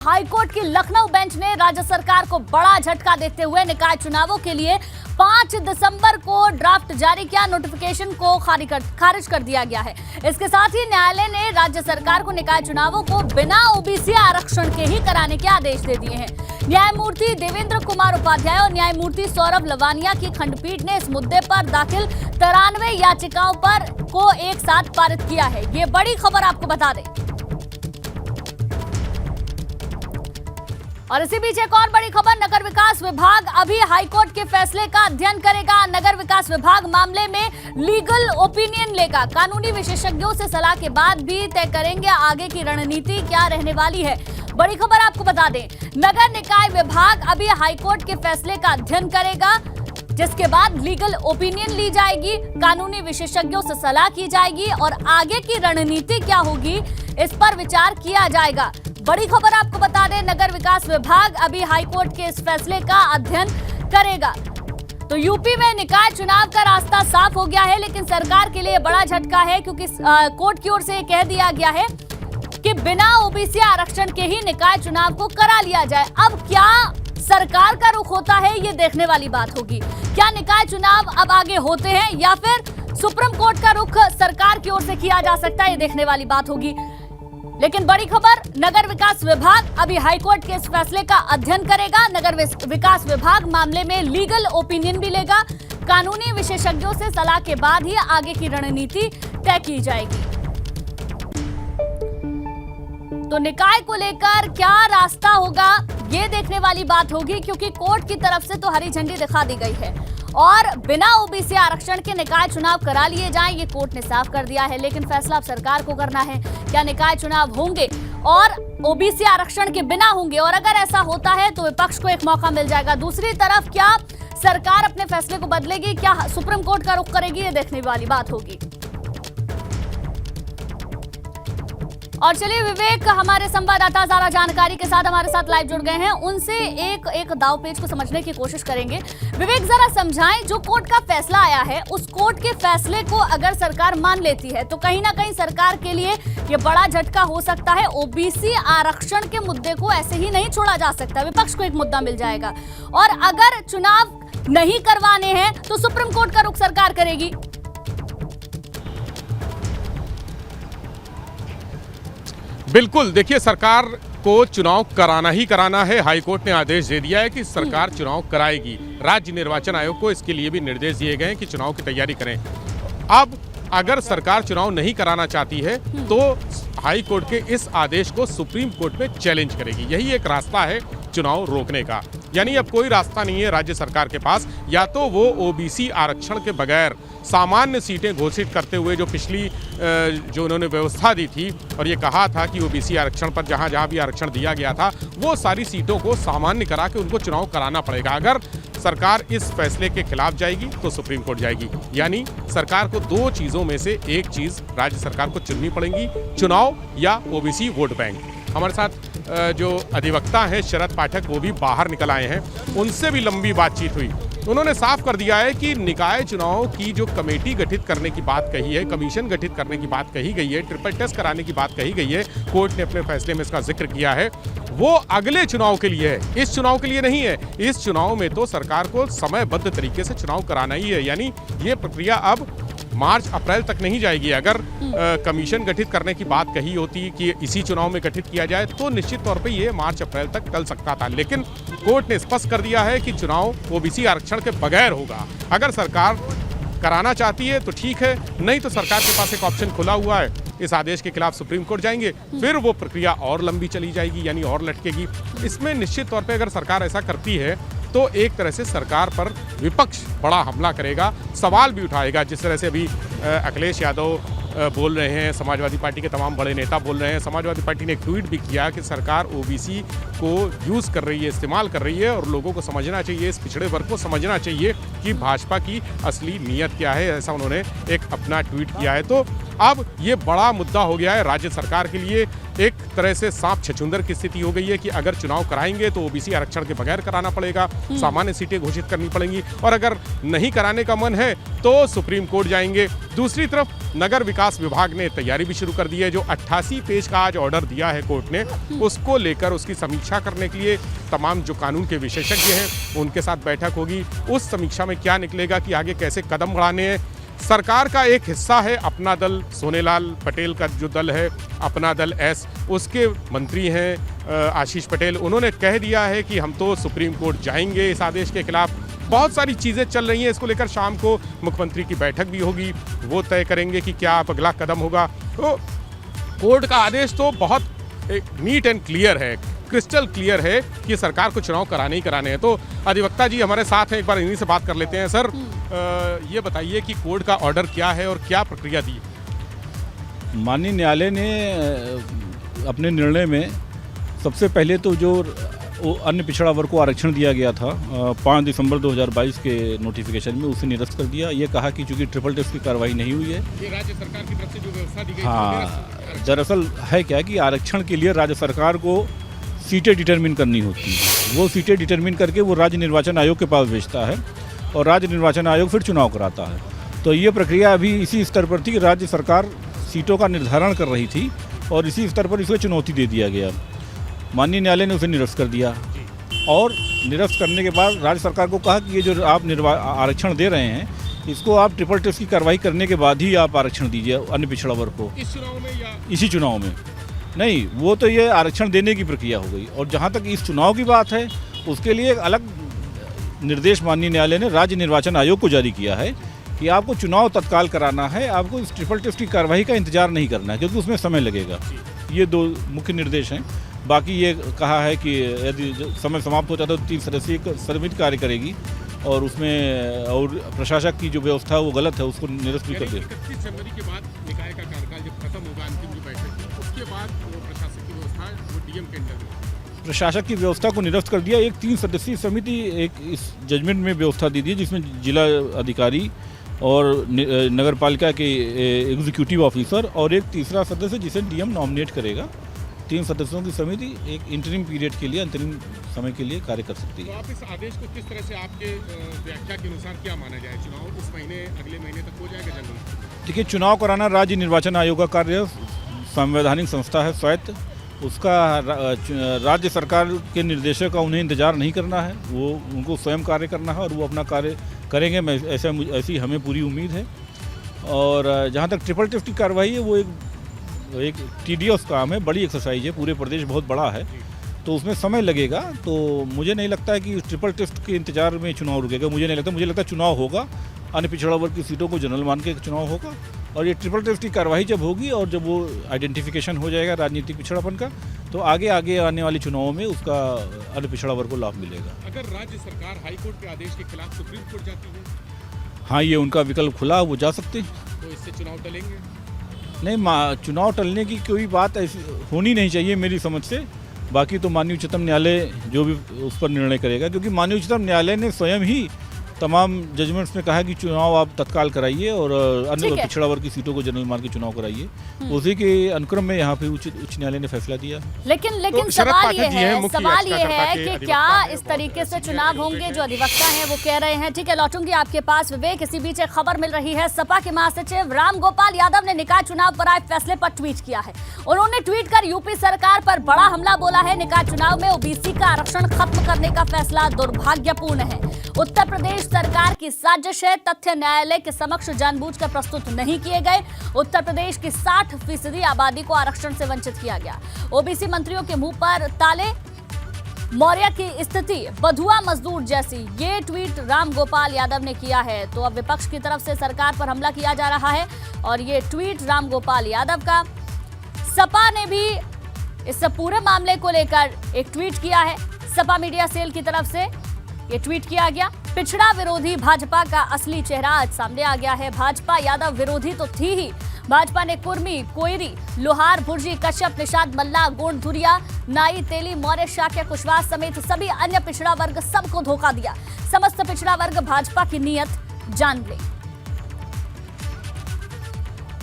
High court की Lucknow bench ने राज्य सरकार को बड़ा झटका देते हुए निकाय चुनावों के लिए 5 दिसंबर को ड्राफ्ट जारी किया। नोटिफिकेशन को खारिज कर दिया गया है। इसके साथ ही न्यायालय ने राज्य सरकार को निकाय चुनावों को बिना ओबीसी आरक्षण के ही कराने के आदेश दे दिए हैं। न्यायमूर्ति देवेंद्र कुमार उपाध्याय और न्यायमूर्ति सौरभ लवानिया की खंडपीठ ने इस मुद्दे पर दाखिल 93 याचिकाओं पर को एक साथ पारित किया है। ये बड़ी खबर आपको बता दें। और इसी बीच एक और बड़ी खबर, नगर विकास विभाग अभी हाईकोर्ट के फैसले का अध्ययन करेगा। नगर विकास विभाग मामले में लीगल ओपिनियन लेगा। कानूनी विशेषज्ञों से सलाह के बाद भी तय करेंगे आगे की रणनीति क्या रहने वाली है। बड़ी खबर आपको बता दें, नगर निकाय विभाग अभी हाईकोर्ट के फैसले का अध्ययन करेगा, जिसके बाद लीगल ओपिनियन ली जाएगी, कानूनी विशेषज्ञों से सलाह की जाएगी और आगे की रणनीति क्या होगी इस पर विचार किया जाएगा। बड़ी खबर आपको बता दें, नगर विकास विभाग अभी हाईकोर्ट के इस फैसले का अध्ययन करेगा। तो यूपी में निकाय चुनाव का रास्ता साफ हो गया है, लेकिन सरकार के लिए बड़ा झटका है क्योंकि कोर्ट की ओर से कह दिया गया है कि बिना ओबीसी आरक्षण के ही निकाय चुनाव को करा लिया जाए। अब क्या सरकार का रुख होता है, ये देखने वाली बात होगी। क्या निकाय चुनाव अब आगे होते हैं या फिर सुप्रीम कोर्ट का रुख सरकार की ओर से किया जा सकता है, ये देखने वाली बात होगी। लेकिन बड़ी खबर, नगर विकास विभाग अभी हाईकोर्ट के इस फैसले का अध्ययन करेगा। नगर विकास विभाग मामले में लीगल ओपिनियन भी लेगा। कानूनी विशेषज्ञों से सलाह के बाद ही आगे की रणनीति तय की जाएगी। तो निकाय को लेकर क्या रास्ता होगा, ये देखने वाली बात होगी, क्योंकि कोर्ट की तरफ से तो हरी झंडी दिखा दी गई है और बिना ओबीसी आरक्षण के निकाय चुनाव करा लिए जाएं, ये कोर्ट ने साफ कर दिया है। लेकिन फैसला अब सरकार को करना है, क्या निकाय चुनाव होंगे और ओबीसी आरक्षण के बिना होंगे, और अगर ऐसा होता है तो विपक्ष को एक मौका मिल जाएगा। दूसरी तरफ क्या सरकार अपने फैसले को बदलेगी, क्या सुप्रीम कोर्ट का रुख करेगी, ये देखने वाली बात होगी। और चलिए विवेक हमारे संवाददाता ज्यादा जानकारी के साथ हमारे साथ लाइव जुड़ गए हैं, उनसे एक दाव पेच को समझने की कोशिश करेंगे। विवेक, जरा समझाएं, जो कोर्ट का फैसला आया है उस कोर्ट के फैसले को अगर सरकार मान लेती है तो कहीं ना कहीं सरकार के लिए ये बड़ा झटका हो सकता है। ओबीसी आरक्षण के मुद्दे को ऐसे ही नहीं छोड़ा जा सकता, विपक्ष को एक मुद्दा मिल जाएगा। और अगर चुनाव नहीं करवाने हैं तो सुप्रीम कोर्ट का रुख सरकार करेगी। बिल्कुल, देखिए सरकार को चुनाव कराना ही कराना है। हाईकोर्ट ने आदेश दे दिया है कि सरकार चुनाव कराएगी। राज्य निर्वाचन आयोग को इसके लिए भी निर्देश दिए गए हैं कि चुनाव की तैयारी करें। अब अगर सरकार चुनाव नहीं कराना चाहती है तो हाईकोर्ट के इस आदेश को सुप्रीम कोर्ट में चैलेंज करेगी। यही एक रास्ता है चुनाव रोकने का। यानी अब कोई रास्ता नहीं है राज्य सरकार के पास, या तो वो ओबीसी आरक्षण के बगैर सामान्य सीटें घोषित करते हुए जो पिछली जो उन्होंने व्यवस्था दी थी और ये कहा था कि ओबीसी आरक्षण पर जहां जहां भी आरक्षण दिया गया था वो सारी सीटों को सामान्य करा के उनको चुनाव कराना पड़ेगा। अगर सरकार इस फैसले के खिलाफ जाएगी तो सुप्रीम कोर्ट जाएगी। यानी सरकार को दो चीज़ों में से एक चीज़ राज्य सरकार को चुननी पड़ेगी, चुनाव या ओबीसी वोट बैंक। हमारे साथ जो अधिवक्ता हैं शरद पाठक, वो भी बाहर निकल आए हैं, उनसे भी लंबी बातचीत हुई। उन्होंने साफ कर दिया है कि निकाय चुनाव की जो कमेटी गठित करने की बात कही है, कमीशन गठित करने की बात कही गई है, ट्रिपल टेस्ट कराने की बात कही गई है, कोर्ट ने अपने फैसले में इसका जिक्र किया है, वो अगले चुनाव के लिए है, इस चुनाव के लिए नहीं है। इस चुनाव में तो सरकार को समयबद्ध तरीके से चुनाव कराना ही है। यानी ये प्रक्रिया अब मार्च अप्रैल तक नहीं जाएगी। अगर कमीशन गठित करने की बात कही होती कि इसी चुनाव में गठित किया जाए तो निश्चित तौर पे ये मार्च अप्रैल तक चल सकता था, लेकिन कोर्ट ने स्पष्ट कर दिया है कि चुनाव ओबीसी आरक्षण के बगैर होगा। अगर सरकार कराना चाहती है तो ठीक है, नहीं तो सरकार के पास एक ऑप्शन खुला हुआ है, इस आदेश के खिलाफ सुप्रीम कोर्ट जाएंगे, फिर वो प्रक्रिया और लंबी चली जाएगी, यानी और लटकेगी। इसमें निश्चित तौर पे अगर सरकार ऐसा करती है तो एक तरह से सरकार पर विपक्ष बड़ा हमला करेगा, सवाल भी उठाएगा। जिस तरह से अभी अखिलेश यादव बोल रहे हैं, समाजवादी पार्टी के तमाम बड़े नेता बोल रहे हैं। समाजवादी पार्टी ने एक ट्वीट भी किया कि सरकार ओबीसी को यूज़ कर रही है, इस्तेमाल कर रही है और लोगों को समझना चाहिए, इस पिछड़े वर्ग को समझना चाहिए कि भाजपा की असली नीयत क्या है। ऐसा उन्होंने एक अपना ट्वीट किया है। तो अब ये बड़ा मुद्दा हो गया है राज्य सरकार के लिए। एक तरह से सांप छछूंदर की स्थिति हो गई है कि अगर चुनाव कराएंगे तो ओबीसी आरक्षण के बगैर कराना पड़ेगा, सामान्य सीटें घोषित करनी पड़ेंगी, और अगर नहीं कराने का मन है तो सुप्रीम कोर्ट जाएंगे। दूसरी तरफ नगर विकास विभाग ने तैयारी भी शुरू कर दी है। जो 88 पेज का आज ऑर्डर दिया है कोर्ट ने, उसको लेकर उसकी समीक्षा करने के लिए तमाम जो कानून के विशेषज्ञ हैं उनके साथ बैठक होगी। उस समीक्षा में क्या निकलेगा कि आगे कैसे कदम बढ़ाने हैं। सरकार का एक हिस्सा है अपना दल, सोनेलाल पटेल का जो दल है अपना दल एस, उसके मंत्री हैं आशीष पटेल, उन्होंने कह दिया है कि हम तो सुप्रीम कोर्ट जाएंगे इस आदेश के खिलाफ। बहुत सारी चीज़ें चल रही हैं, इसको लेकर शाम को मुख्यमंत्री की बैठक भी होगी, वो तय करेंगे कि क्या अगला कदम होगा। तो कोर्ट का आदेश तो बहुत नीट एंड क्लियर है, क्रिस्टल क्लियर है कि सरकार को चुनाव कराने ही कराने हैं। तो अधिवक्ता जी हमारे साथ हैं, एक बार इन्हीं से बात कर लेते हैं। सर ये बताइए कि कोर्ट का ऑर्डर क्या है और क्या प्रक्रिया दी? माननीय न्यायालय ने अपने निर्णय में सबसे पहले तो जो अन्य पिछड़ा वर्ग को आरक्षण दिया गया था 5 दिसंबर 2022 के नोटिफिकेशन में, उसे निरस्त कर दिया। ये कहा कि चूंकि ट्रिपल टेस्ट की कार्रवाई नहीं हुई है, ये राज्य सरकार की तरफ से जो व्यवस्था दी गई, हाँ, दरअसल है क्या कि आरक्षण के लिए राज्य सरकार को सीटें डिटरमिन करनी होती हैं। वो सीटें डिटरमिन करके वो राज्य निर्वाचन आयोग के पास भेजता है और राज्य निर्वाचन आयोग फिर चुनाव कराता है। तो ये प्रक्रिया अभी इसी स्तर पर थी कि राज्य सरकार सीटों का निर्धारण कर रही थी और इसी स्तर पर इसे चुनौती दे दिया गया। माननीय न्यायालय ने उसे निरस्त कर दिया और निरस्त करने के बाद राज्य सरकार को कहा कि ये जो आप आरक्षण दे रहे हैं, इसको आप ट्रिपल टेस्ट की कार्रवाई करने के बाद ही आप आरक्षण दीजिए अन्य पिछड़ा वर्ग को। इस चुनाव में या इसी चुनाव में नहीं, वो तो ये आरक्षण देने की प्रक्रिया हो गई। और जहाँ तक इस चुनाव की बात है, उसके लिए एक अलग निर्देश माननीय न्यायालय ने राज्य निर्वाचन आयोग को जारी किया है कि आपको चुनाव तत्काल कराना है, आपको इस ट्रिपल टेस्ट की कार्रवाई का इंतजार नहीं करना है, क्योंकि उसमें समय लगेगा। ये 2 मुख्य निर्देश हैं। बाकी ये कहा है कि यदि समय समाप्त हो जाता है तो 3 सदस्यीय समिति कार्य करेगी और उसमें और प्रशासक की जो व्यवस्था है वो गलत है, उसको निरस्त भी कर दे। 31 जनवरी के बाद निकाय का कार्यकाल जब खत्म होगा, अंतिम जो बैठक है, उसके बाद वो प्रशासक की व्यवस्था वो डीएम के अंडर में, प्रशासक की व्यवस्था को निरस्त कर दिया। एक 3 सदस्यीय समिति एक इस जजमेंट में व्यवस्था दी थी, जिसमें जिला अधिकारी और नगर पालिका के एग्जीक्यूटिव ऑफिसर और एक तीसरा सदस्य जिसे डीएम नॉमिनेट करेगा। 3 सदस्यों की समिति एक इंटरिम पीरियड के लिए, अंतरिम समय के लिए कार्य कर सकती है। तो आप इस आदेश को किस तरह से आपके व्याख्या के अनुसार क्या माना जाए? चुनाव इस महीने अगले महीने तक हो जाएगा जनरल? देखिए, चुनाव कराना राज्य निर्वाचन आयोग का कार्य, संवैधानिक संस्था है, स्वायत्त। उसका राज्य सरकार के निर्देशों का उन्हें इंतजार नहीं करना है, वो उनको स्वयं कार्य करना है और वो अपना कार्य करेंगे। ऐसी हमें पूरी उम्मीद है। और जहाँ तक ट्रिपल टेस्ट की कार्रवाई है, वो एक टीडियस काम है, बड़ी एक्सरसाइज है, पूरे प्रदेश बहुत बड़ा है, तो उसमें समय लगेगा। तो मुझे नहीं लगता है कि ट्रिपल टेस्ट के इंतजार में चुनाव रुकेगा। मुझे लगता है चुनाव होगा, अन्य पिछड़ा वर्ग की सीटों को जनरल मान के चुनाव होगा। और ये ट्रिपल टेस्ट की कार्रवाई जब होगी और जब वो आइडेंटिफिकेशन हो जाएगा राजनीतिक पिछड़ापन का, तो आगे आने वाले चुनावों में उसका अन्य पिछड़ा वर्ग को लाभ मिलेगा। अगर राज्य सरकार हाईकोर्ट के आदेश के खिलाफ सुप्रीम कोर्ट जाती है, हाँ, ये उनका विकल्प खुला, वो जा सकते हैं। तो इससे चुनाव टलेंगे? नहीं, चुनाव टलने की कोई बात ऐसी होनी नहीं चाहिए मेरी समझ से। बाकी तो माननीय उच्चतम न्यायालय जो भी उस पर निर्णय करेगा, क्योंकि माननीय उच्चतम न्यायालय ने स्वयं ही तमाम जजमेंट्स में कहा है कि चुनाव आप तत्काल कराइए और अन्य पिछड़ा वर्ग की सीटों को जनरल मान के चुनाव कराइए। उसी के अनुक्रम में यहाँ पे उच्च न्यायालय ने फैसला दिया। लेकिन तो सवाल ये है कि क्या इस तरीके से चुनाव होंगे? जो अधिवक्ता हैं वो कह रहे हैं। ठीक है, लौटूंगी आपके पास विवेक। इसी बीच एक खबर मिल रही है, सपा के महासचिव रामगोपाल यादव ने निकाय चुनाव पर आए फैसले पर ट्वीट किया है। उन्होंने ट्वीट कर यूपी सरकार पर बड़ा हमला बोला है। निकाय चुनाव में ओबीसी का आरक्षण खत्म करने का फैसला दुर्भाग्यपूर्ण है। उत्तर प्रदेश सरकार की साजिश है। तथ्य न्यायालय के समक्ष जानबूझकर प्रस्तुत नहीं किए गए। उत्तर प्रदेश की 60% आबादी को आरक्षण से वंचित किया गया। ओबीसी मंत्रियों के मुंह पर ताले। मौर्य की स्थिति बधुआ मजदूर जैसी, ये ट्वीट रामगोपाल यादव ने किया है। तो अब विपक्ष की तरफ से सरकार पर हमला किया जा रहा है और ये ट्वीट रामगोपाल यादव का। सपा ने भी इस पूरे मामले को लेकर एक ट्वीट किया है। सपा मीडिया सेल की तरफ से ये ट्वीट किया गया। पिछड़ा विरोधी भाजपा का असली चेहरा आज सामने आ गया है। भाजपा यादव विरोधी तो थी ही। भाजपा ने कुर्मी, कोयरी, लोहार, भुर्जी, कश्यप, निषाद, मल्ला, गोंड, धुरिया, नाई, तेली, मौर्य, शाक्य, कुशवाहा समेत सभी अन्य पिछड़ा वर्ग सबको धोखा दिया। समस्त पिछड़ा वर्ग भाजपा की नीयत जान ले।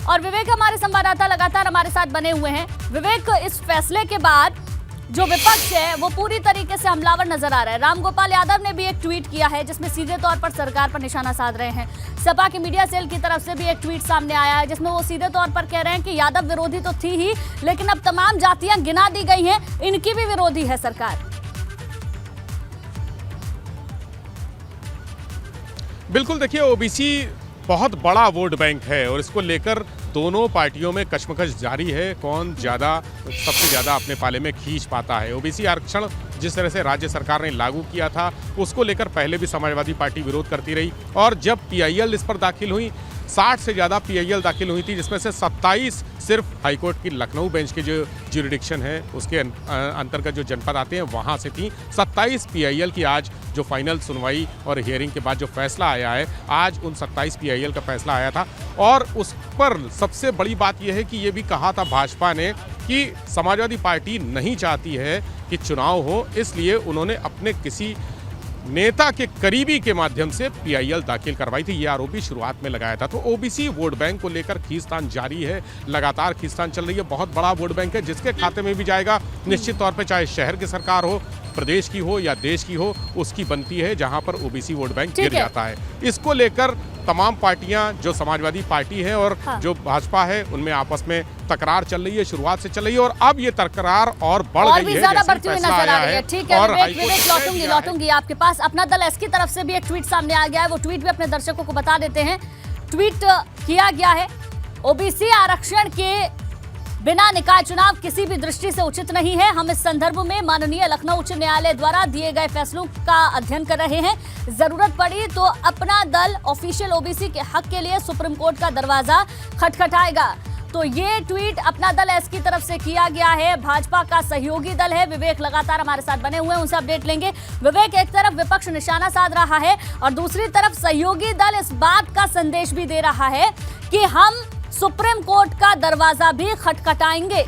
और विवेक हमारे संवाददाता लगातार हमारे साथ बने हुए हैं। विवेक, इस फैसले के बाद जो विपक्ष है वो पूरी तरीके से हमलावर नजर आ रहा है। रामगोपाल यादव ने भी एक ट्वीट किया है जिसमें सीधे तौर पर सरकार पर निशाना साध रहे हैं। सपा के मीडिया सेल की तरफ से भी एक ट्वीट सामने आया है जिसमें वो सीधे तौर पर कह रहे हैं कि यादव विरोधी तो थी ही, लेकिन अब तमाम जातियां गिना दी गई हैं, इनकी भी विरोधी है सरकार। बिल्कुल, देखिए ओबीसी बहुत बड़ा वोट बैंक है और इसको लेकर दोनों पार्टियों में कशमकश जारी है। कौन सबसे ज़्यादा अपने पाले में खींच पाता है। ओबीसी आरक्षण जिस तरह से राज्य सरकार ने लागू किया था उसको लेकर पहले भी समाजवादी पार्टी विरोध करती रही और जब पीआईएल इस पर दाखिल हुई, 60 से ज़्यादा पीआईएल दाखिल हुई थी, जिसमें से 27 सिर्फ हाईकोर्ट की लखनऊ बेंच के जो ज्यूरिडिक्शन है उसके अंतर्गत जो जनपद आते हैं वहाँ से थी। 27 पीआईएल की आज जो फाइनल सुनवाई और हियरिंग के बाद जो फैसला आया है, आज उन 27 पीआईएल का फैसला आया था और उस पर सबसे बड़ी बात यह है कि ये भी कहा था भाजपा ने कि समाजवादी पार्टी नहीं चाहती है कि चुनाव हो, इसलिए उन्होंने अपने किसी नेता के करीबी के माध्यम से पीआईएल दाखिल करवाई थी। ये आरोपी शुरुआत में लगाया था। तो ओबीसी वोट बैंक को लेकर खींचतान जारी है, लगातार खींचतान चल रही है। बहुत बड़ा वोट बैंक है जिसके खाते में भी जाएगा निश्चित तौर पे, चाहे शहर की सरकार हो, प्रदेश की हो या देश की हो, उसकी बनती है जहां पर ओबीसी वोट बैंक गिर जाता है। इसको लेकर तमाम पार्टियां, जो समाजवादी पार्टी है और जो भाजपा है, उनमें आपस में तकरार चल रही है, शुरुआत से चल रही है और अब ये तकरार और बढ़ गई है, ज्यादा बढ़ती हुई नजर आ रही है। ठीक है विवेक, लौटूंगी आपके पास। अपना दल एस की तरफ से भी एक ट्वीट सामने आ गया है, वो ट्वीट भी अपने दर्शकों को बता देते हैं। ट्वीट किया गया है, ओबीसी आरक्षण के बिना निकाय चुनाव किसी भी दृष्टि से उचित नहीं है। हम इस संदर्भ में माननीय लखनऊ उच्च न्यायालय द्वारा दिए गए फैसलों का अध्ययन कर रहे हैं। जरूरत पड़ी तो अपना दल ऑफिशियल ओबीसी के हक के लिए सुप्रीम कोर्ट का दरवाजा खटखटाएगा। तो ये ट्वीट अपना दल एस की तरफ से किया गया है। भाजपा का सहयोगी दल है विवेक, लगातार हमारे साथ बने हुए हैं, उनसे अपडेट लेंगे। विवेक, एक तरफ विपक्ष निशाना साध रहा है और दूसरी तरफ सहयोगी दल इस बात का संदेश भी दे रहा है कि हम सुप्रीम कोर्ट का दरवाजा भी खटखटाएंगे।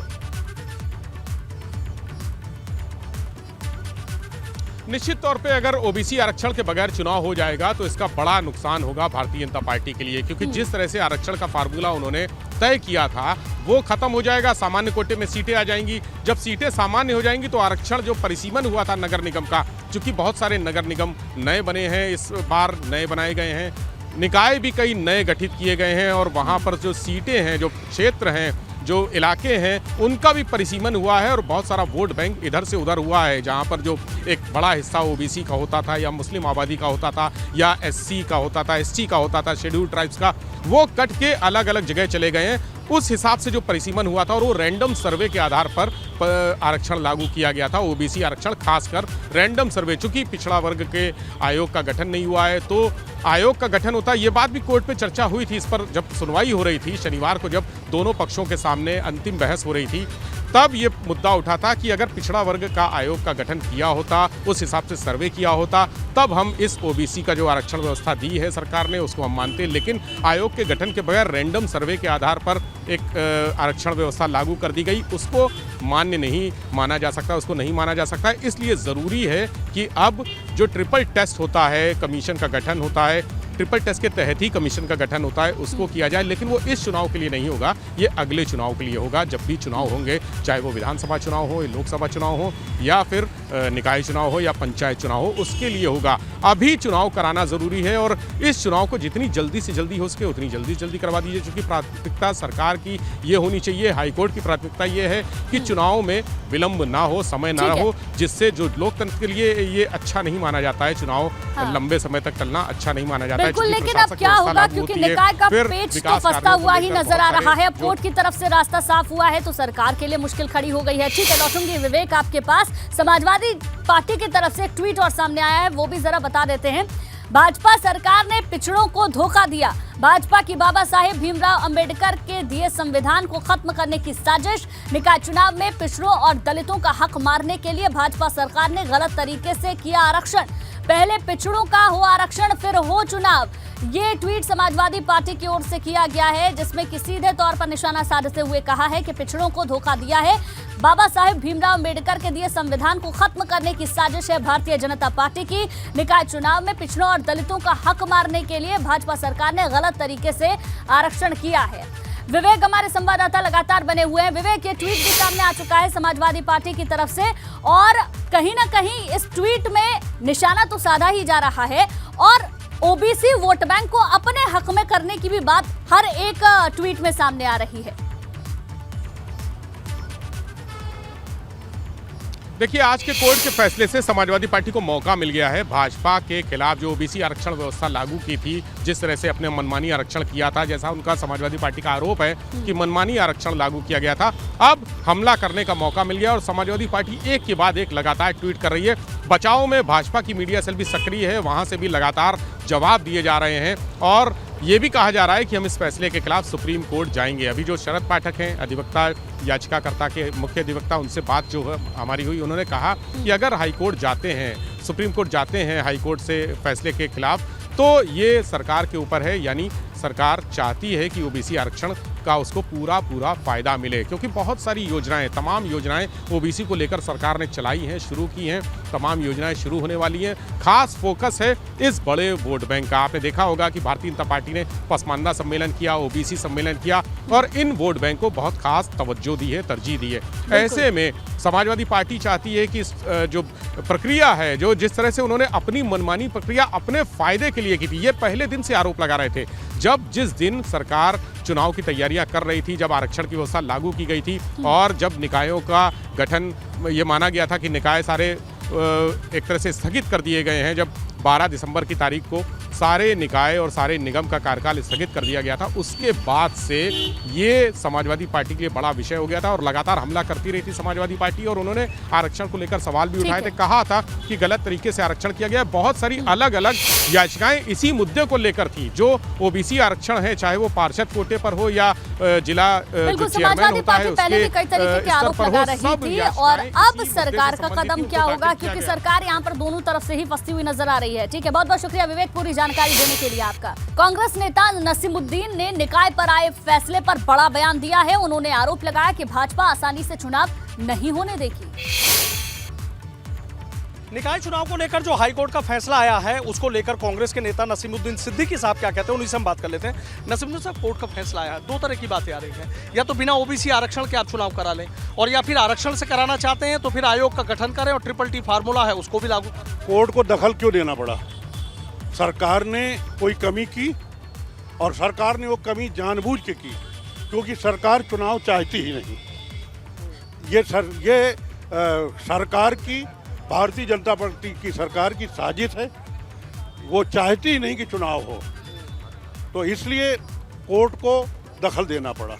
निश्चित तौर पे अगर ओबीसी आरक्षण के बगैर चुनाव हो जाएगा तो इसका बड़ा नुकसान होगा भारतीय जनता पार्टी के लिए, क्योंकि जिस तरह से आरक्षण का फार्मूला उन्होंने तय किया था वो खत्म हो जाएगा। सामान्य कोटे में सीटें आ जाएंगी। जब सीटें सामान्य हो जाएंगी तो आरक्षण जो परिसीमन हुआ था नगर निगम का, चूंकि बहुत सारे नगर निगम नए बने हैं, इस बार नए बनाए गए हैं, निकाय भी कई नए गठित किए गए हैं और वहाँ पर जो सीटें हैं, जो क्षेत्र हैं, जो इलाके हैं, उनका भी परिसीमन हुआ है और बहुत सारा वोट बैंक इधर से उधर हुआ है। जहाँ पर जो एक बड़ा हिस्सा ओबीसी का होता था या मुस्लिम आबादी का होता था या एससी का होता था, एसटी का होता था, शेड्यूल ट्राइब्स का, वो कट के अलग अलग जगह चले गए हैं। उस हिसाब से जो परिसीमन हुआ था और वो रैंडम सर्वे के आधार पर आरक्षण लागू किया गया था। ओबीसी आरक्षण खासकर रैंडम सर्वे, चूंकि पिछड़ा वर्ग के आयोग का गठन नहीं हुआ है तो आयोग का गठन होता है। ये बात भी कोर्ट में चर्चा हुई थी, इस पर जब सुनवाई हो रही थी शनिवार को, जब दोनों पक्षों के सामने अंतिम बहस हो रही थी, तब ये मुद्दा उठा था कि अगर पिछड़ा वर्ग का आयोग का गठन किया होता, उस हिसाब से सर्वे किया होता, तब हम इस ओबीसी का जो आरक्षण व्यवस्था दी है सरकार ने उसको हम मानते। लेकिन आयोग के गठन के बगैर रैंडम सर्वे के आधार पर एक आरक्षण व्यवस्था लागू कर दी गई, उसको मान्य नहीं माना जा सकता, उसको नहीं माना जा सकता। इसलिए ज़रूरी है कि अब जो ट्रिपल टेस्ट होता है, कमीशन का गठन होता है, ट्रिपल टेस्ट के तहत ही कमीशन का गठन होता है, उसको किया जाए। लेकिन वो इस चुनाव के लिए नहीं होगा, ये अगले चुनाव के लिए होगा। जब भी चुनाव होंगे, चाहे वो विधानसभा चुनाव हो, लोकसभा चुनाव हो या फिर निकाय चुनाव हो या पंचायत चुनाव हो, उसके लिए होगा। अभी चुनाव कराना ज़रूरी है और इस चुनाव को जितनी जल्दी से जल्दी हो सके उतनी जल्दी से जल्दी करवा दीजिए, क्योंकि प्राथमिकता सरकार की ये होनी चाहिए, हाईकोर्ट की प्राथमिकता ये है कि चुनाव में विलंब ना हो, समय ना हो, जिससे जो लोकतंत्र के लिए ये अच्छा नहीं माना जाता है। चुनाव लंबे समय तक चलना अच्छा नहीं माना जाता है। बिल्कुल, लेकिन अब क्या होगा, क्योंकि निकाय का पेच तो फंसा हुआ ही नजर आ रहा है। अब कोर्ट की तरफ से रास्ता साफ हुआ है तो सरकार के लिए मुश्किल खड़ी हो गई है। ठीक है, लौटूंगी विवेक आपके पास। समाजवादी पार्टी की तरफ से एक ट्वीट और सामने आया है, वो भी जरा बता देते हैं। भाजपा सरकार ने पिछड़ों को धोखा दिया। भाजपा की बाबा साहेब भीमराव अंबेडकर के दिए संविधान को खत्म करने की साजिश। निकाय चुनाव में पिछड़ों और दलितों का हक मारने के लिए भाजपा सरकार ने गलत तरीके से किया आरक्षण। पहले पिछड़ों का हो आरक्षण, फिर हो चुनाव। ये ट्वीट समाजवादी पार्टी की ओर से किया गया है, जिसमें कि सीधे तौर पर निशाना साधते हुए कहा है कि पिछड़ों को धोखा दिया है। बाबा साहेब भीमराव अंबेडकर के दिए संविधान को खत्म करने की साजिश है भारतीय जनता पार्टी की। निकाय चुनाव में पिछड़ों और दलितों का हक मारने के लिए भाजपा सरकार ने गलत तरीके से आरक्षण किया है। विवेक हमारे संवाददाता लगातार बने हुए हैं। विवेक, ये ट्वीट भी सामने आ चुका है समाजवादी पार्टी की तरफ से और कहीं ना कहीं इस ट्वीट में निशाना तो साधा ही जा रहा है और ओबीसी वोट बैंक को अपने हक में करने की भी बात हर एक ट्वीट में सामने आ रही है। देखिए, आज के कोर्ट के फैसले से समाजवादी पार्टी को मौका मिल गया है भाजपा के खिलाफ जो ओबीसी आरक्षण व्यवस्था लागू की थी, जिस तरह से अपने मनमानी आरक्षण किया था, जैसा उनका समाजवादी पार्टी का आरोप है कि मनमानी आरक्षण लागू किया गया था, अब हमला करने का मौका मिल गया और समाजवादी पार्टी एक के बाद एक लगातार ट्वीट कर रही है। बचाव में भाजपा की मीडिया सेल भी सक्रिय है, वहां से भी लगातार जवाब दिए जा रहे हैं और ये भी कहा जा रहा है कि हम इस फैसले के खिलाफ सुप्रीम कोर्ट जाएंगे। अभी जो शरद पाठक हैं, अधिवक्ता याचिकाकर्ता के मुख्य अधिवक्ता, उनसे बात जो है हमारी हुई, उन्होंने कहा कि अगर हाईकोर्ट जाते हैं, सुप्रीम कोर्ट जाते हैं हाईकोर्ट से फैसले के खिलाफ, तो ये सरकार के ऊपर है, यानी सरकार चाहती है कि ओबीसी आरक्षण का उसको पूरा फायदा मिले, क्योंकि बहुत सारी योजनाएं, तमाम योजनाएं ओबीसी को लेकर सरकार ने चलाई हैं, शुरू की हैं, तमाम योजनाएं शुरू होने वाली हैं। खास फोकस है इस बड़े वोट बैंक का। आपने देखा होगा कि भारतीय जनता पार्टी ने पसमानदा सम्मेलन किया, ओबीसी सम्मेलन किया और इन वोट बैंक को बहुत खास तवज्जो दी है, तरजीह दी है। ऐसे में समाजवादी पार्टी चाहती है कि जो प्रक्रिया है, जो जिस तरह से उन्होंने अपनी मनमानी प्रक्रिया अपने फायदे के लिए की थी, ये पहले दिन से आरोप लगा रहे थे। जिस दिन सरकार चुनाव की तैयारियां कर रही थी, जब आरक्षण की व्यवस्था लागू की गई थी और जब निकायों का गठन ये माना गया था कि निकाय सारे एक तरह से स्थगित कर दिए गए हैं, जब 12 दिसंबर की तारीख को सारे निकाय और सारे निगम का कार्यकाल स्थगित कर दिया गया था, उसके बाद से ये समाजवादी पार्टी के लिए बड़ा विषय हो गया था और लगातार हमला करती रही थी समाजवादी पार्टी और उन्होंने आरक्षण को लेकर सवाल भी उठाए थे, कहा था कि गलत तरीके से आरक्षण किया गया। बहुत सारी अलग अलग याचिकाएं इसी मुद्दे को लेकर थी, जो ओबीसी आरक्षण है, चाहे वो पार्षद कोटे पर हो या जिला समाजवादी पार्टी पहले भी कई तरीके के आरोप लगा रही थी और अब सरकार का कदम क्या होगा, क्योंकि सरकार यहाँ पर दोनों तरफ से ही फंसी हुई नजर आ रही है। ठीक है, बहुत बहुत शुक्रिया विवेक पूरी जानकारी देने के लिए आपका। कांग्रेस नेता नसीमुद्दीन ने निकाय पर आए फैसले पर बड़ा बयान दिया है। उन्होंने आरोप लगाया कि भाजपा आसानी से चुनाव नहीं होने देगी। निकाय चुनाव को लेकर जो हाईकोर्ट का फैसला आया है, उसको लेकर कांग्रेस के नेता नसीमुद्दीन सिद्दीकी साहब क्या कहते हैं, उन्हीं से हम बात कर लेते हैं। नसीमुद्दीन साहब, कोर्ट का फैसला आया है, दो तरह की बातें आ रही हैं, या तो बिना ओबीसी आरक्षण के आप चुनाव करा लें और या फिर आरक्षण से कराना चाहते हैं तो फिर आयोग का गठन करें और ट्रिपल टी फार्मूला है उसको भी लागू करें। कोर्ट को दखल क्यों देना पड़ा? सरकार ने कोई कमी की और सरकार ने वो कमी जानबूझ के की, क्योंकि सरकार चुनाव चाहती ही नहीं। ये सरकार की, भारतीय जनता पार्टी की सरकार की साजिश है। वो चाहती ही नहीं कि चुनाव हो, तो इसलिए कोर्ट को दखल देना पड़ा।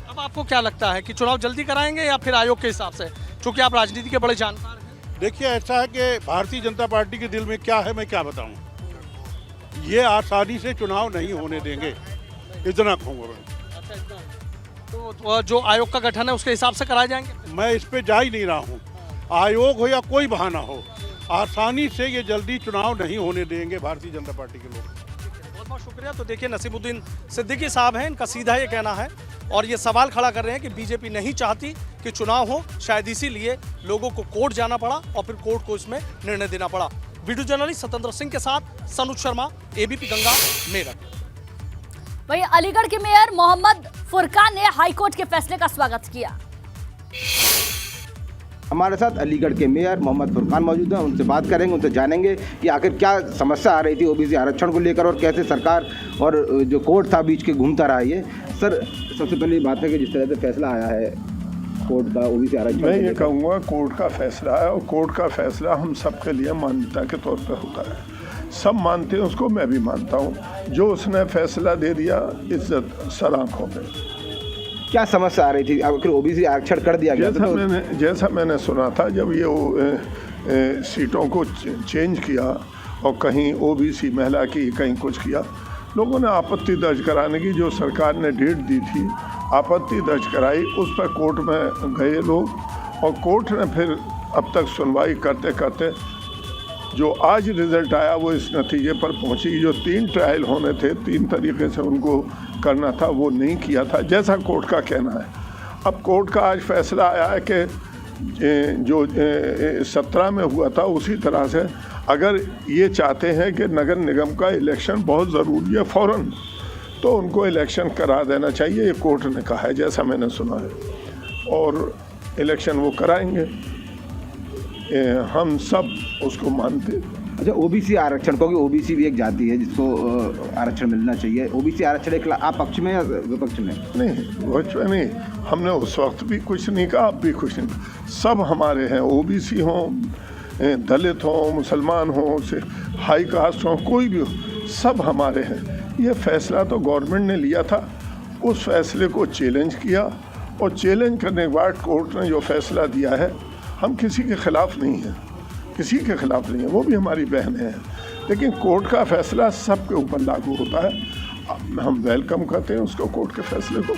अब आपको क्या लगता है कि चुनाव जल्दी कराएंगे या फिर आयोग के हिसाब से, क्योंकि आप राजनीति के बड़े जानकार हैं? देखिए, ऐसा है कि भारतीय जनता पार्टी के दिल में क्या है, मैं क्या बताऊं। ये आसानी से चुनाव नहीं होने देंगे, इतना कहूँगा। अच्छा, इतना तो जो आयोग का गठन है उसके हिसाब से कराए जाएंगे? मैं इस पे जा ही नहीं रहा हूँ। आयोग हो या कोई बहाना हो, आसानी से ये जल्दी चुनाव नहीं होने देंगे भारतीय जनता पार्टी के लोग। बहुत बहुत शुक्रिया। तो देखिए, नसीमुद्दीन सिद्दीकी साहब हैं, इनका सीधा ये कहना है और ये सवाल खड़ा कर रहे हैं कि बीजेपी नहीं चाहती कि चुनाव हो, शायद इसीलिए लोगों को कोर्ट जाना पड़ा और फिर कोर्ट को इसमें निर्णय देना पड़ा। वीडियो जर्नलिस्ट सत्येंद्र सिंह के साथ सनुज शर्मा, एबीपी गंगा, मेरठ। वहीं अलीगढ़ के मेयर मोहम्मद फुरकान ने हाईकोर्ट के फैसले का स्वागत किया। हमारे साथ अलीगढ़ के मेयर मोहम्मद फुरकान मौजूद हैं, उनसे बात करेंगे, उनसे जानेंगे कि आखिर क्या समस्या आ रही थी ओबीसी आरक्षण को लेकर और कैसे सरकार और जो कोर्ट था बीच के घूमता रहा। ये सर, सबसे पहले बात है कि जिस तरह से फैसला आया है कोर्ट का ओबीसी आरक्षण, मैं ये कहूँगा कोर्ट का फैसला है और कोर्ट का फैसला हम सबके लिए मान्यता के तौर पर होता है। सब मानते हैं उसको, मैं भी मानता हूँ। जो उसने फैसला दे दिया, इज्जत सलाम हो गई। क्या समस्या आ रही थी? आखिर ओबीसी आरक्षण कर दिया गया जैसा मैंने सुना था, जब ये सीटों को चेंज किया और कहीं ओबीसी महिला की, कहीं कुछ किया, लोगों ने आपत्ति दर्ज कराने की जो सरकार ने डेट दी थी, आपत्ति दर्ज कराई। उस पर कोर्ट में गए लोग और कोर्ट ने फिर अब तक सुनवाई करते करते जो आज रिज़ल्ट आया वो इस नतीजे पर पहुंची। जो 3 ट्रायल होने थे, 3 तरीके से उनको करना था, वो नहीं किया था, जैसा कोर्ट का कहना है। अब कोर्ट का आज फैसला आया है कि जो 17 में हुआ था उसी तरह से अगर ये चाहते हैं कि नगर निगम का इलेक्शन बहुत ज़रूरी है फ़ौरन, तो उनको इलेक्शन करा देना चाहिए, ये कोर्ट ने कहा है जैसा मैंने सुना है, और इलेक्शन वो कराएंगे। हम सब उसको मानते। अच्छा, ओबीसी आरक्षण, क्योंकि ओबीसी भी एक जाति है जिसको आरक्षण मिलना चाहिए, ओबीसी आरक्षण के आप पक्ष में या विपक्ष में? नहीं, विपक्ष में नहीं, हमने उस वक्त भी कुछ नहीं कहा, अब भी कुछ नहीं कहा। सब हमारे हैं, ओबीसी हों, दलित हों, मुसलमान हों, से हाई कास्ट हों, कोई भी हो, सब हमारे हैं। ये फैसला तो गवर्नमेंट ने लिया था, उस फैसले को चैलेंज किया, और चैलेंज करने के बाद कोर्ट ने जो फैसला दिया है, हम किसी के खिलाफ नहीं हैं, किसी के खिलाफ नहीं है, वो भी हमारी बहनें हैं, लेकिन कोर्ट का फैसला सबके ऊपर लागू होता है। हम वेलकम करते हैं उसको, कोर्ट के फैसले को।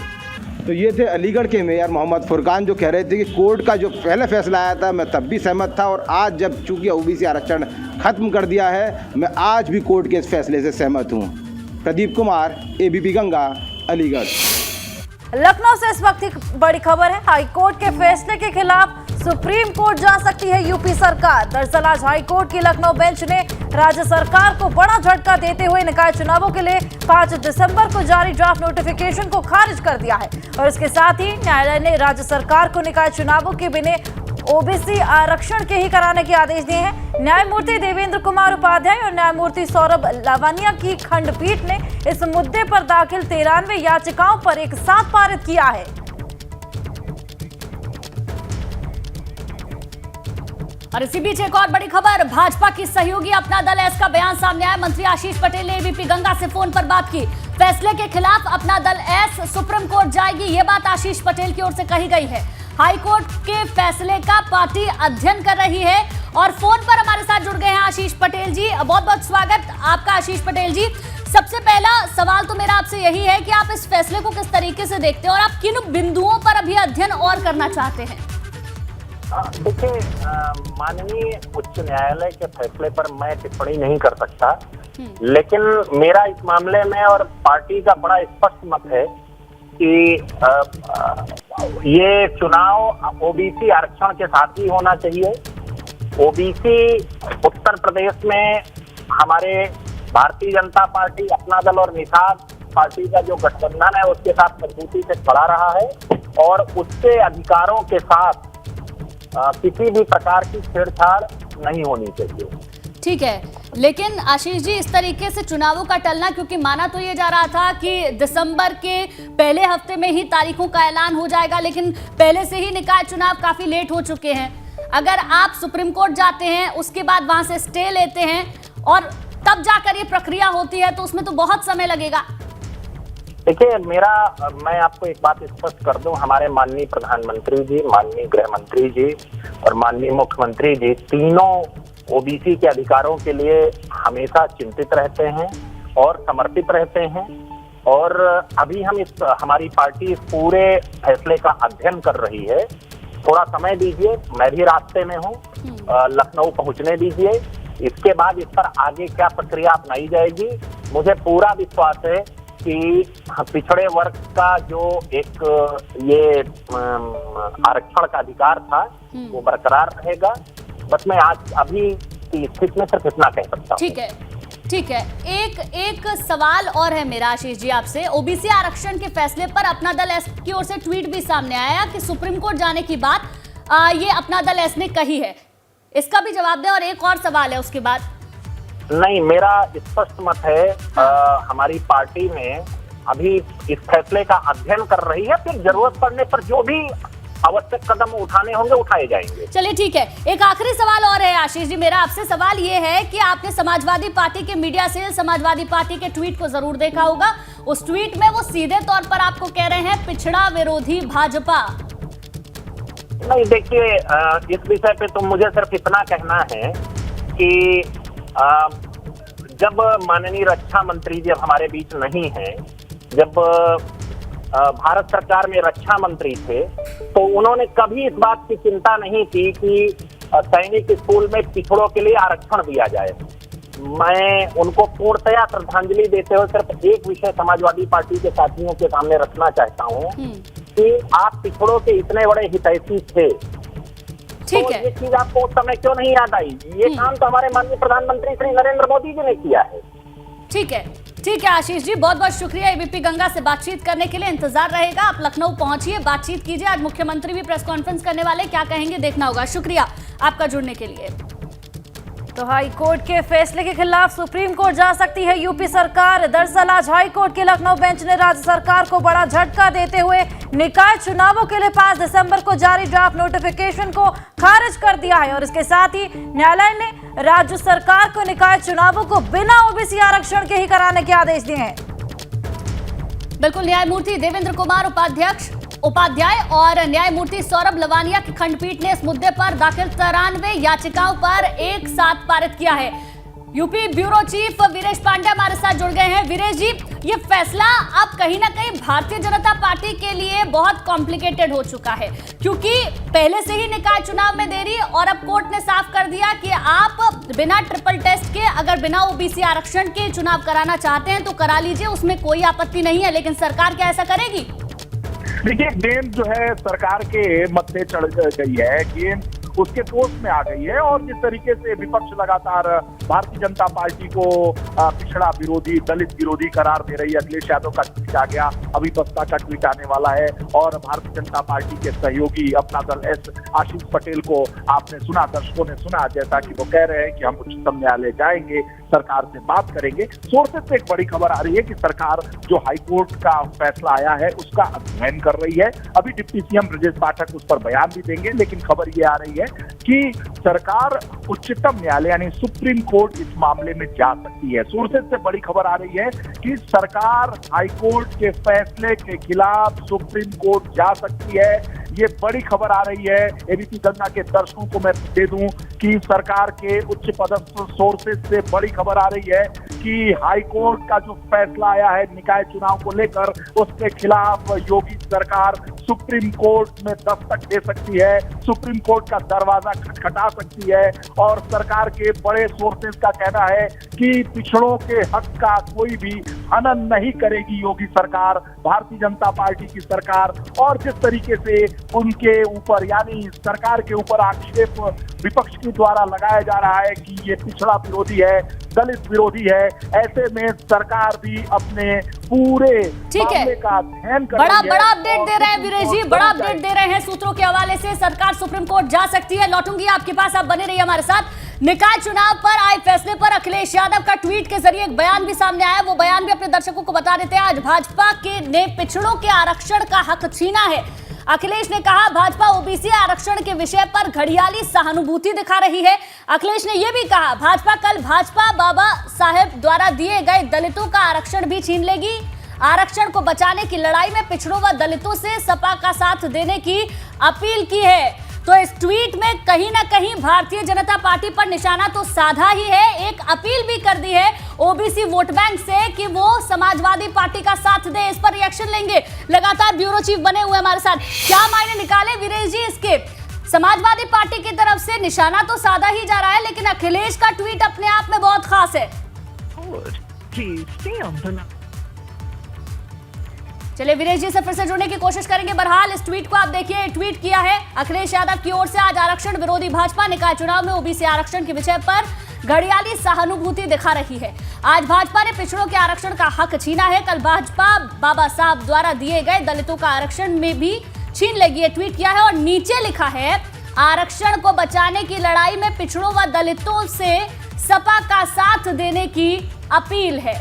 तो ये थे अलीगढ़ के मेयर मोहम्मद फुरकान, जो कह रहे थे कि कोर्ट का जो पहले फैसला आया था मैं तब भी सहमत था, और आज जब चूंकि ओबीसी आरक्षण खत्म कर दिया है, मैं आज भी कोर्ट के इस फैसले से सहमत हूँ। प्रदीप कुमार, एबीपी गंगा, अलीगढ़। लखनऊ से इस वक्त एक बड़ी खबर है, हाईकोर्ट के फैसले के खिलाफ सुप्रीम कोर्ट जा सकती है यूपी सरकार। दरअसल आज हाईकोर्ट की लखनऊ बेंच ने राज्य सरकार को बड़ा झटका देते हुए निकाय चुनावों के लिए 5 दिसंबर को जारी ड्राफ्ट नोटिफिकेशन को खारिज कर दिया है, और इसके साथ ही न्यायालय ने राज्य सरकार को निकाय चुनावों के बिना ओबीसी आरक्षण के ही कराने के आदेश दिए हैं। न्यायमूर्ति देवेंद्र कुमार उपाध्याय और न्यायमूर्ति सौरभ लावनिया की खंडपीठ ने इस मुद्दे पर दाखिल 93 याचिकाओं पर एक साथ पारित किया है। और इसी बीच एक और बड़ी खबर, भाजपा की सहयोगी अपना दल एस का बयान सामने आया। मंत्री आशीष पटेल ने एबीपी गंगा से फोन पर बात की। फैसले के खिलाफ अपना दल एस सुप्रीम कोर्ट जाएगी, ये बात आशीष पटेल की ओर से कही गई है। हाई कोर्ट के फैसले का पार्टी अध्ययन कर रही है, और फोन पर हमारे साथ जुड़ गए हैं आशीष पटेल जी। बहुत बहुत स्वागत आपका आशीष पटेल जी। सबसे पहला सवाल तो मेरा आपसे यही है कि आप इस फैसले को किस तरीके से देखते हैं, और आप किन बिंदुओं पर अभी अध्ययन और करना चाहते हैं? देखिए, माननीय उच्च न्यायालय के फैसले पर मैं टिप्पणी नहीं कर सकता, लेकिन मेरा इस मामले में और पार्टी का बड़ा स्पष्ट मत है कि ये चुनाव ओबीसी आरक्षण के साथ ही होना चाहिए। ओबीसी उत्तर प्रदेश में हमारे भारतीय जनता पार्टी, अपना दल और निषाद पार्टी का जो गठबंधन है उसके साथ मजबूती से खड़ा रहा है, और उसके अधिकारों के साथ किसी भी प्रकार की छेड़छाड़ नहीं होनी चाहिए। ठीक है, लेकिन आशीष जी इस तरीके से चुनावों का टलना, क्योंकि माना तो ये जा रहा था कि दिसंबर के पहले हफ्ते में ही तारीखों का ऐलान हो जाएगा, लेकिन पहले से ही निकाय चुनाव काफी लेट हो चुके हैं। अगर आप सुप्रीम कोर्ट जाते हैं, उसके बाद वहां से स्टे लेते हैं और तब जाकर ये प्रक्रिया होती है, तो उसमें तो बहुत समय लगेगा। देखिए, मैं आपको एक बात स्पष्ट कर दूं, हमारे माननीय प्रधानमंत्री जी, माननीय गृह मंत्री जी और माननीय मुख्यमंत्री जी तीनों ओबीसी के अधिकारों के लिए हमेशा चिंतित रहते हैं और समर्पित रहते हैं, और अभी हमारी पार्टी इस पूरे फैसले का अध्ययन कर रही है। थोड़ा समय दीजिए, मैं भी रास्ते में हूँ, लखनऊ पहुँचने दीजिए, इसके बाद इस पर आगे क्या प्रक्रिया अपनाई जाएगी। मुझे पूरा विश्वास है कि पिछड़े वर्ग का जो एक ये आरक्षण का अधिकार था वो बरकरार रहेगा। बस मैं आज अभी की स्थिति में सिर्फ इतना कह सकता हूँ। ठीक है। एक सवाल और है मेरा आशीष जी आपसे। ओबीसी आरक्षण के फैसले पर अपना दल एस की ओर से ट्वीट भी सामने आया कि सुप्रीम कोर्ट जाने की बात ये अपना दल एस ने कही है, इसका भी जवाब दें। और एक और सवाल है उसके बाद। नहीं, मेरा स्पष्ट मत है, हमारी पार्टी में अभी इस फैसले का अध्ययन कर रही है, फिर जरूरत पड़ने पर जो भी आवश्यक कदम उठाने होंगे उठाए जाएंगे। चलिए ठीक है, एक आखिरी सवाल और है आशीष जी मेरा आपसे। सवाल ये है कि आपने समाजवादी पार्टी के मीडिया सेल, समाजवादी पार्टी के ट्वीट को जरूर देखा होगा। उस ट्वीट में वो सीधे तौर पर आपको कह रहे हैं पिछड़ा विरोधी भाजपा। नहीं, देखिए, इस विषय पे तो मुझे सिर्फ इतना कहना है कि जब माननीय रक्षा मंत्री जब हमारे बीच नहीं है, जब भारत सरकार में रक्षा मंत्री थे, तो उन्होंने कभी इस बात की चिंता नहीं की कि सैनिक स्कूल में पिछड़ों के लिए आरक्षण दिया जाए। मैं उनको पूर्णतया श्रद्धांजलि देते हुए सिर्फ एक विषय समाजवादी पार्टी के साथियों के सामने रखना चाहता हूँ कि आप पिछड़ों के इतने बड़े हितैषी थे, ठीक तो है। ये चीज आपको उस समय क्यों नहीं याद आई? ये काम तो हमारे माननीय प्रधानमंत्री श्री नरेंद्र मोदी जी ने किया है। ठीक है। ठीक है आशीष जी, बहुत बहुत शुक्रिया एबीपी गंगा से बातचीत करने के लिए। इंतजार रहेगा, आप लखनऊ पहुंचिए, बातचीत कीजिए। आज मुख्यमंत्री भी प्रेस कॉन्फ्रेंस करने वाले, क्या कहेंगे देखना होगा। शुक्रिया आपका जुड़ने के लिए। तो हाई कोर्ट के फैसले के खिलाफ सुप्रीम कोर्ट जा सकती है यूपी सरकार। दरअसल आज हाई कोर्ट की लखनऊ बेंच ने राज्य सरकार को बड़ा झटका देते हुए निकाय चुनावों के लिए 5 दिसंबर को जारी ड्राफ्ट नोटिफिकेशन को खारिज कर दिया है और इसके साथ ही न्यायालय ने राज्य सरकार को निकाय चुनावों को बिना ओबीसी आरक्षण के ही कराने के आदेश दिए हैं। बिल्कुल, न्यायमूर्ति देवेंद्र कुमार उपाध्याय और न्यायमूर्ति सौरभ लवानिया की खंडपीठ ने इस मुद्दे पर दाखिल 93 याचिकाओं पर एक साथ पारित किया है। UP bureau chief Viresh Pandey हमारे साथ जुड़ गए हैं। वीरेश जी, ये फैसला अब कहीं ना कहीं भारतीय जनता पार्टी के लिए बहुत कॉम्प्लिकेटेड हो चुका है, क्योंकि पहले से ही निकाय चुनाव में देरी और अब कोर्ट ने साफ कर दिया कि आप बिना ट्रिपल टेस्ट के अगर बिना ओबीसी आरक्षण के चुनाव कराना चाहते हैं तो करा लीजिए, उसमें कोई आपत्ति नहीं है। लेकिन सरकार क्या ऐसा करेगी? देखिए, गेम जो है सरकार के मत्थे चढ़ गई है, गेम उसके पोस्ट में आ गई है और जिस तरीके से विपक्ष लगातार भारतीय जनता पार्टी को पिछड़ा विरोधी, दलित विरोधी करार दे रही है। अखिलेश यादव का ट्वीट आ गया, अभी बसपा का ट्वीट आने वाला है और भारतीय जनता पार्टी के सहयोगी अपना दल एस आशीष पटेल को आपने सुना, दर्शकों ने सुना, जैसा कि वो कह रहे हैं कि हम उच्चतम न्यायालय जाएंगे, सरकार से बात करेंगे। सोर्सेज से एक बड़ी खबर आ रही है कि सरकार जो हाईकोर्ट का फैसला आया है उसका अध्ययन कर रही है। अभी डिप्टी सीएम ब्रजेश पाठक उस पर बयान भी देंगे, लेकिन खबर ये आ रही है कि सरकार उच्चतम न्यायालय यानी सुप्रीम कोर्ट इस मामले में जा सकती है। सोर्सेज से बड़ी खबर आ रही है कि सरकार हाईकोर्ट के फैसले के खिलाफ सुप्रीम कोर्ट जा सकती है। ये बड़ी खबर आ रही है। एबीपी गंगा के दर्शकों को मैं दे दूं कि सरकार के उच्च पदस्थ सोर्सेज से बड़ी खबर आ रही है कि हाईकोर्ट का जो फैसला आया है निकाय चुनाव को लेकर, उसके खिलाफ योगी सरकार सुप्रीम कोर्ट में दस्तक दे सकती है, सुप्रीम कोर्ट का दरवाजा खटखटा सकती है। और सरकार के बड़े सोर्सेज का कहना है कि पिछड़ों के हक का कोई भी हनन नहीं करेगी योगी सरकार, भारतीय जनता पार्टी की सरकार। और जिस तरीके से उनके ऊपर यानी सरकार के ऊपर आक्षेप विपक्ष के द्वारा लगाया जा रहा है कि ये पिछड़ा विरोधी है, दलित विरोधी है, ऐसे में सरकार भी अपने पूरे मामले का अध्ययन कर रही है। बड़ा अपडेट दे रहे हैं वीरेश जी, बड़ा अपडेट दे रहे हैं सूत्रों के हवाले से। सरकार सुप्रीम कोर्ट जा सकती है। लौटूंगी आपके पास, आप बने रहिए हमारे साथ। निकाय चुनाव पर आए फैसले पर अखिलेश यादव का ट्वीट के जरिए एक बयान भी सामने आया, वो बयान भी अपने दर्शकों को बता देते हैं। आज भाजपा ने पिछड़ों के आरक्षण का हक छीना है। अखिलेश ने कहा भाजपा ओबीसी आरक्षण के विषय पर घड़ियाली सहानुभूति दिखा रही है। अखिलेश ने यह भी कहा भाजपा बाबा साहेब द्वारा दिए गए दलितों का आरक्षण भी छीन लेगी। आरक्षण को बचाने की लड़ाई में पिछड़ों व दलितों से सपा का साथ देने की अपील की है। तो इस ट्वीट में कहीं ना कहीं भारतीय जनता पार्टी पर निशाना तो साधा ही है, एक अपील भी कर दी है ओबीसी वोट बैंक से कि वो समाजवादी पार्टी का साथ दे। इस पर रिएक्शन लेंगे, लगातार ब्यूरो चीफ बने हुए हमारे साथ। क्या मायने निकाले वीरेश जी इसके? समाजवादी पार्टी की तरफ से निशाना तो साधा ही जा रहा है, लेकिन अखिलेश का ट्वीट अपने आप में बहुत खास है। चलिए वीरेश जी से फिर से जुड़ने की कोशिश करेंगे। बहरहाल इस ट्वीट को आप देखिए, ट्वीट किया है अखिलेश यादव की ओर से। आज आरक्षण विरोधी भाजपा निकाय चुनाव में ओबीसी आरक्षण के विषय पर घड़ियाली सहानुभूति दिखा रही है। आज भाजपा ने पिछड़ों के आरक्षण का हक छीना है, कल भाजपा बाबा साहब द्वारा दिए गए दलितों का आरक्षण में भी छीन लेगी, ट्वीट किया है। और नीचे लिखा है आरक्षण को बचाने की लड़ाई में पिछड़ों व दलितों से सपा का साथ देने की अपील है।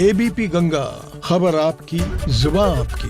एबीपी गंगा, खबर आपकी, जुबान आपकी।